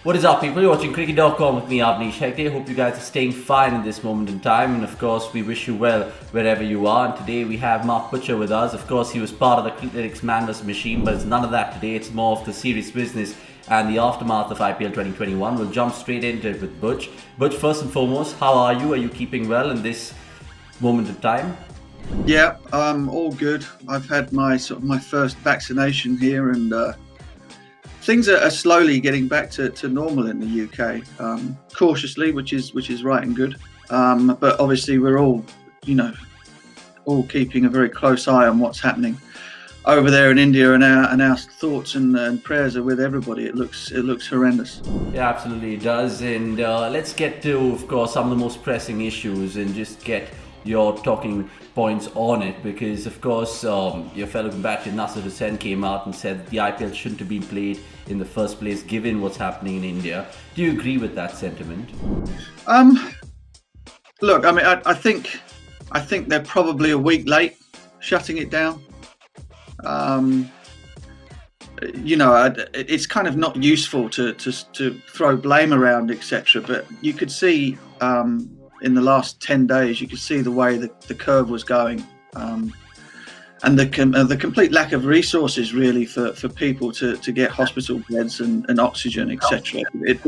What is up, people? You're watching cricket.com with me, Avnish Hegde. Hope you guys are staying fine in this moment in time. And of course, we wish you well wherever you are. And today we have Mark Butcher with us. Of course, he was part of the Critics Manless machine, but it's none of that today. It's more of the serious business and the aftermath of IPL 2021. We'll jump straight into it with Butch. Butch, first and foremost, how are you? Are you keeping well in this moment of time? Yeah, all good. I've had my first vaccination here, and things are slowly getting back to normal in the UK. Cautiously, which is right and good. But obviously, we're all keeping a very close eye on what's happening over there in India, and our thoughts and prayers are with everybody. It looks horrendous. Yeah, absolutely it does. And let's get to, of course, some of the most pressing issues and just get your talking points on it, because of course your fellow compatriot Nasser Hussain came out and said that the IPL shouldn't have been played in the first place given what's happening in India. Do you agree with that sentiment? Look, I mean, I think they're probably a week late shutting it down. It's kind of not useful to throw blame around, etc. But you could see in the last 10 days, you could see the way the curve was going, and the complete lack of resources really for people to get hospital beds and oxygen, etc. It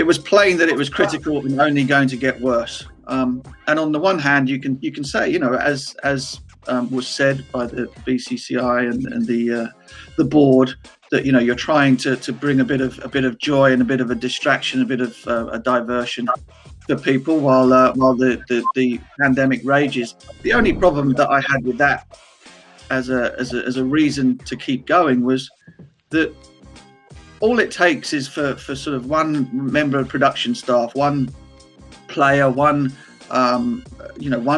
was plain that it was critical and only going to get worse. And on the one hand, you can say, as was said by the BCCI and the board, that you're trying to bring a bit of joy and a bit of a distraction, a bit of a diversion for people while the pandemic rages. The only problem that I had with that as a reason to keep going was that all it takes is for sort of one member of production staff, one player, one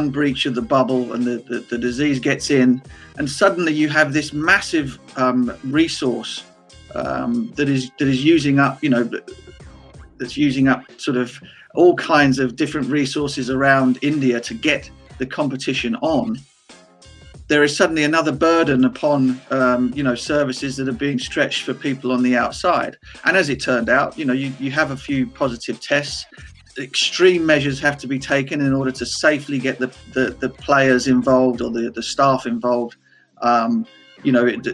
breach of the bubble, and the disease gets in, and suddenly you have this massive resource that is using up, that's using up sort of all kinds of different resources around India to get the competition on. There is suddenly another burden upon services that are being stretched for people on the outside. And as it turned out, you have a few positive tests. Extreme measures have to be taken in order to safely get the players involved, or the staff involved,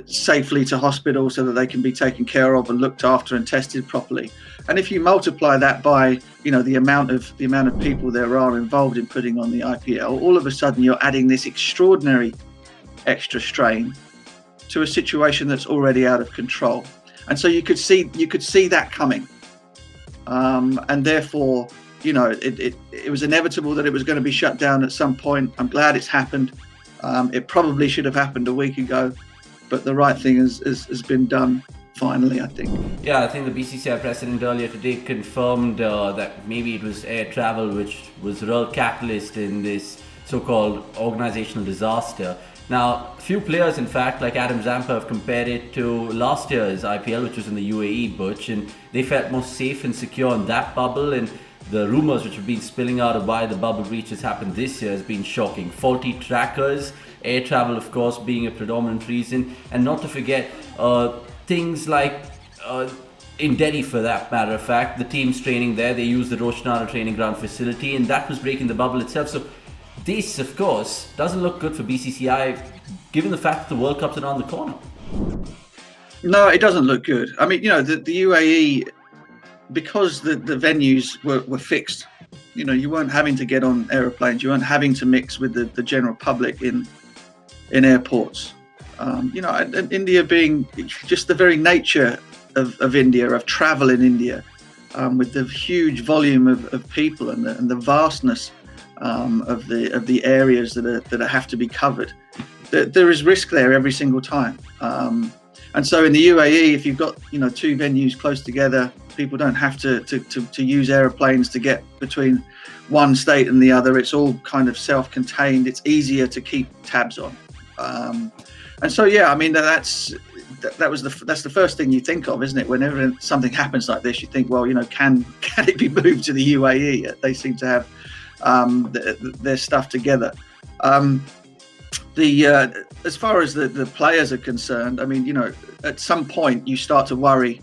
safely to hospital so that they can be taken care of and looked after and tested properly. And if you multiply that by the amount of people there are involved in putting on the IPL, all of a sudden you're adding this extraordinary extra strain to a situation that's already out of control. And so you could see that coming, and therefore it was inevitable that it was going to be shut down at some point. I'm glad it's happened. It probably should have happened a week ago, but the right thing has been done finally, I think. Yeah, I think the BCCI president earlier today confirmed that maybe it was air travel which was a real catalyst in this so-called organisational disaster. Now, a few players, in fact, like Adam Zampa, have compared it to last year's IPL, which was in the UAE, Butch, and they felt more safe and secure in that bubble. And the rumours which have been spilling out of why the bubble breaches happened this year has been shocking. Faulty trackers, air travel, of course, being a predominant reason, and not to forget things like in Delhi, for that matter of fact, the team's training there, they use the Roshnara training ground facility, and that was breaking the bubble itself. So this, of course, doesn't look good for BCCI, given the fact that the World Cup's around the corner. No, it doesn't look good. I mean, the UAE, because the venues were fixed, you weren't having to get on aeroplanes, you weren't having to mix with the general public in airports. India being just the very nature of India, of travel in India, with the huge volume of people and the vastness of the areas that have to be covered, there is risk there every single time. And so in the UAE, if you've got two venues close together, people don't have to use aeroplanes to get between one state and the other. It's all kind of self-contained. It's easier to keep tabs on. And so, yeah, I mean, that's the first thing you think of, isn't it? Whenever something happens like this, you think, well, can it be moved to the UAE? They seem to have their stuff together. As far as the players are concerned, I mean, at some point you start to worry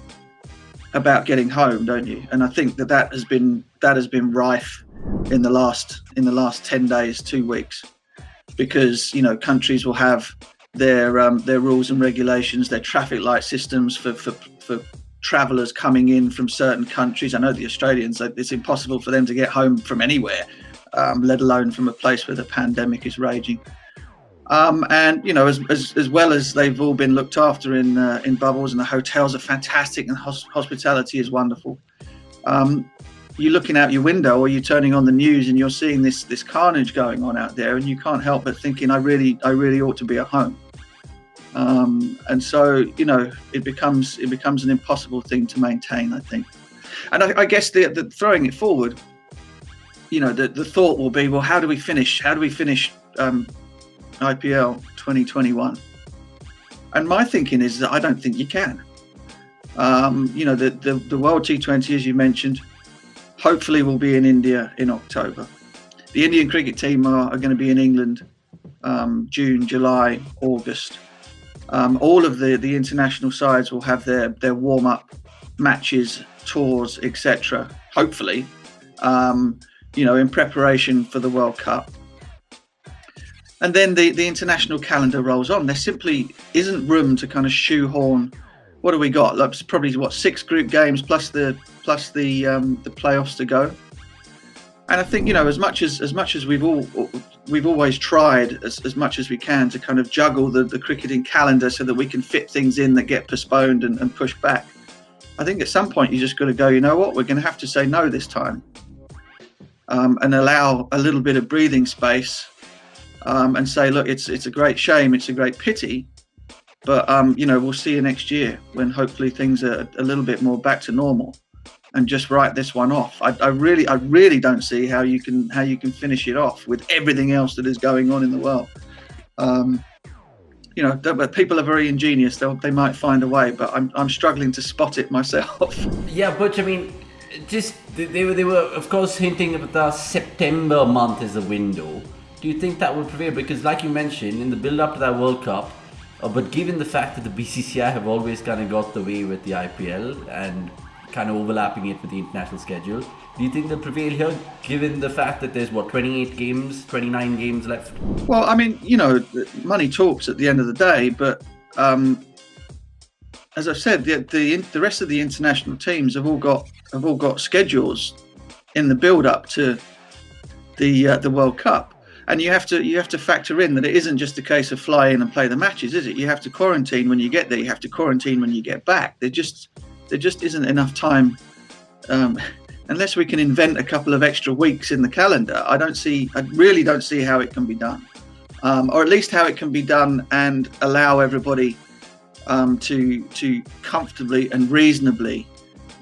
about getting home, don't you? And I think that has been rife in the last 10 days, 2 weeks, because countries will have their rules and regulations, their traffic light systems for travellers coming in from certain countries. I know the Australians, it's impossible for them to get home from anywhere, let alone from a place where the pandemic is raging. And as well as they've all been looked after in bubbles, and the hotels are fantastic, and hospitality is wonderful. You're looking out your window, or you're turning on the news, and you're seeing this carnage going on out there, and you can't help but thinking, I really ought to be at home. And so it becomes an impossible thing to maintain, I think. And I guess the throwing it forward, the thought will be, well, how do we finish IPL 2021? And my thinking is that I don't think you can. The World T20, as you mentioned, hopefully will be in India in October. The Indian cricket team are going to be in England June, July, August. All of the international sides will have their warm-up matches, tours, etc. Hopefully, in preparation for the World Cup. And then the international calendar rolls on. There simply isn't room to kind of shoehorn. What do we got? That's probably 6 group games plus the playoffs to go. And I think as much as we've always tried as much as we can to kind of juggle the cricketing calendar so that we can fit things in that get postponed and pushed back. I think at some point you just got to go, you know what, we're going to have to say no this time, and allow a little bit of breathing space. And say, look, it's a great shame, it's a great pity, but we'll see you next year when hopefully things are a little bit more back to normal, and just write this one off. I really don't see how you can finish it off with everything else that is going on in the world. But people are very ingenious. They might find a way, but I'm struggling to spot it myself. Yeah, but I mean, just they were of course hinting about the September month as a window. Do you think that would prevail? Because like you mentioned, in the build-up to that World Cup, but given the fact that the BCCI have always kind of got the way with the IPL and kind of overlapping it with the international schedule, do you think they'll prevail here, given the fact that there's, 29 games left? Well, I mean, money talks at the end of the day, but as I've said, the rest of the international teams have all got schedules in the build-up to the World Cup. And you have to factor in that it isn't just a case of fly in and play the matches, is it? You have to quarantine when you get there. You have to quarantine when you get back. There just isn't enough time, unless we can invent a couple of extra weeks in the calendar. I really don't see how it can be done, or at least how it can be done and allow everybody to comfortably and reasonably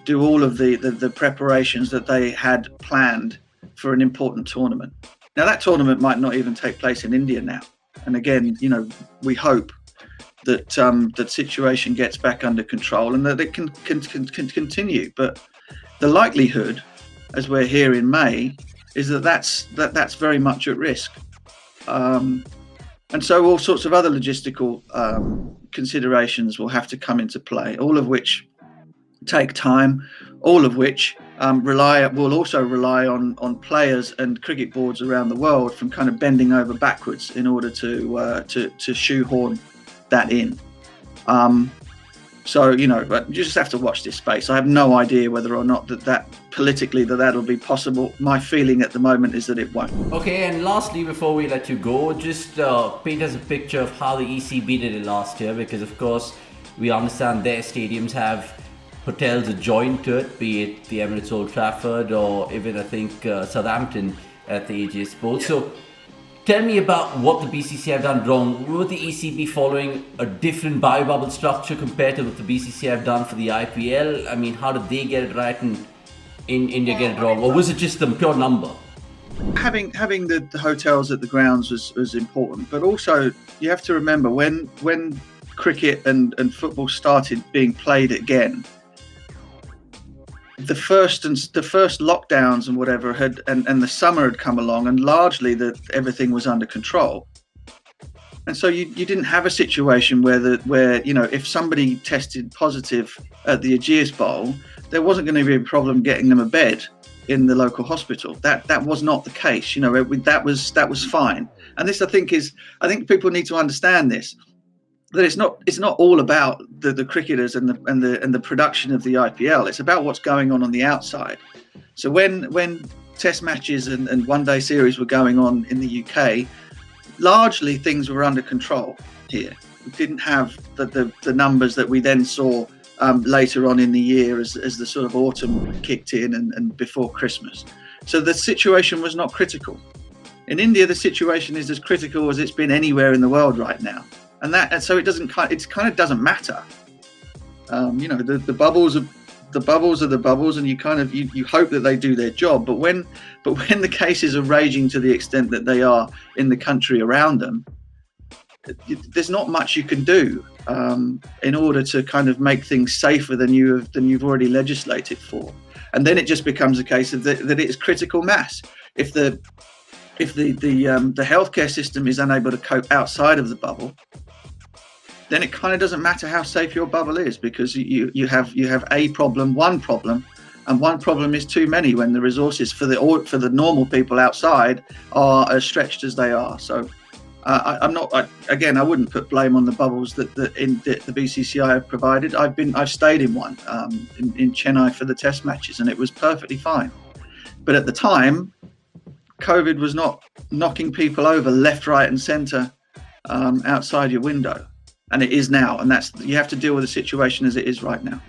do all of the preparations that they had planned for an important tournament. Now, that tournament might not even take place in India now. And again, we hope that that situation gets back under control and that it can continue. But the likelihood, as we're here in May, is that's very much at risk. And so all sorts of other logistical considerations will have to come into play, all of which take time, all of which will also rely on players and cricket boards around the world from kind of bending over backwards in order to shoehorn that in. But you just have to watch this space. I have no idea whether or not that politically that'll be possible. My feeling at the moment is that it won't. Okay, and lastly, before we let you go, just paint us a picture of how the ECB did it last year, because of course we understand their stadiums have hotels adjoined to it, be it the Emirates Old Trafford or even I think Southampton at the AJ Sports. So tell me about what the BCCI have done wrong. Were the ECB following a different bio-bubble structure compared to what the BCCI have done for the IPL? I mean, how did they get it right and in India get it wrong? Or was it just the pure number? Having the hotels at the grounds was important, but also you have to remember when cricket and football started being played again, the first lockdowns and whatever and the summer had come along, and largely everything was under control. And so you didn't have a situation where if somebody tested positive at the Aegeus Bowl, there wasn't going to be a problem getting them a bed in the local hospital. That was not the case. That was fine. And this, I think people need to understand this, that it's not all about the cricketers and the production of the IPL. It's about what's going on the outside. So when test matches and one-day series were going on in the UK, largely things were under control here. We didn't have the numbers that we then saw later on in the year as the sort of autumn kicked in and before Christmas. So the situation was not critical. In India, the situation is as critical as it's been anywhere in the world right now, and so it kind of doesn't matter. The bubbles are the bubbles, and you hope that they do their job. But when the cases are raging to the extent that they are in the country around them, there's not much you can do in order to kind of make things safer than you've already legislated for. And then it just becomes a case of that it's critical mass. If the healthcare system is unable to cope outside of the bubble, then it kind of doesn't matter how safe your bubble is, because you have one problem, and one problem is too many when the resources for the normal people outside are as stretched as they are. So I wouldn't put blame on the bubbles that the BCCI have provided. I've stayed in one in Chennai for the test matches, and it was perfectly fine. But at the time, COVID was not knocking people over left, right, and centre outside your window. And it is now, and you have to deal with the situation as it is right now.